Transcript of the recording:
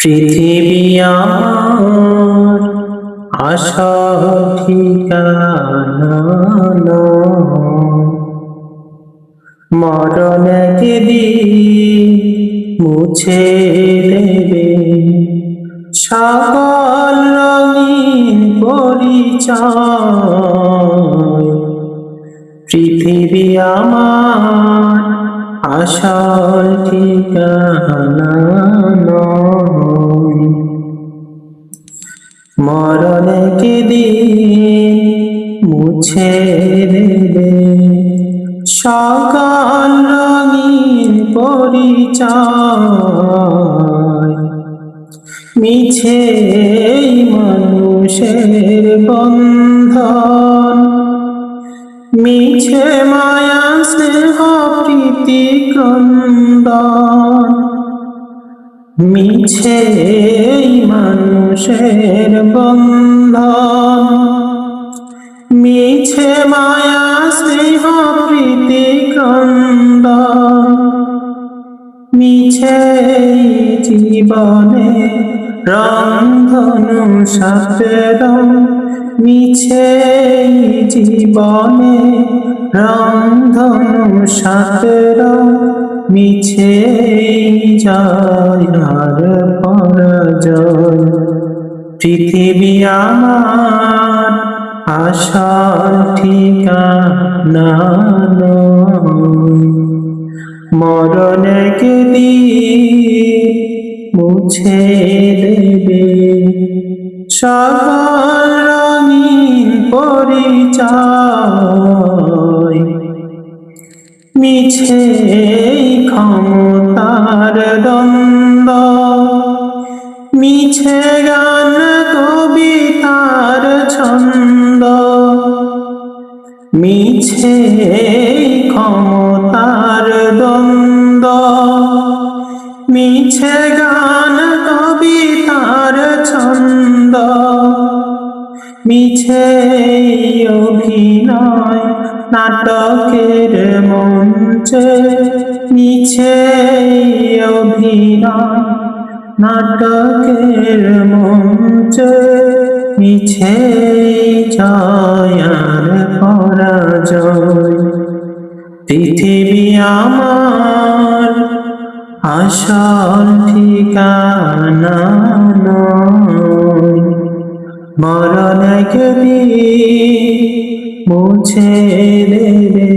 পৃথিবী আমার আশার ঠিকানা নয়। মরণ একদিন মুছে দেবে সকল রঙিন পরিচয়। পৃথিবী আমার আশার ঠিকানা নয়। মরণ একদিন মুছে দেবে সকল রঙিন পরিচয়। মিছে মানুষের বন্ধন, মিছে মায়া স্নেহ প্রীতি ক্রন্দন। মিছে মানুষের বন্ধন, মিছে মায়া স্নেহ প্রীতি ক্রন্দন। মিছে জীবনে রন্ধনু সাপের, মিছে জীবনে রন্ধনু সাপের। মিছে জয় আর পরাজয়। পৃথিবী আমার আশার ঠিকানা নয়। মরণ একদিন মুছে দেবে সকল রঙিন পরিচয়। মিছে ক্ষমতার দ্বন্দ্ব, মিছে গান কবিতার ছন্দ। মিছে ক্ষমতার দ্বন্দ্ব, মিছে গান কবিতার ছন্দ। মিছে অভিনয় নাটকের মঞ্চে, মিছে অভিনয় নাটকের মঞ্চে। মিছে জয় আর পরাজয়। পৃথিবী আমার আশার ঠিকানা নয়। মরণ একদিন মুছে দেবে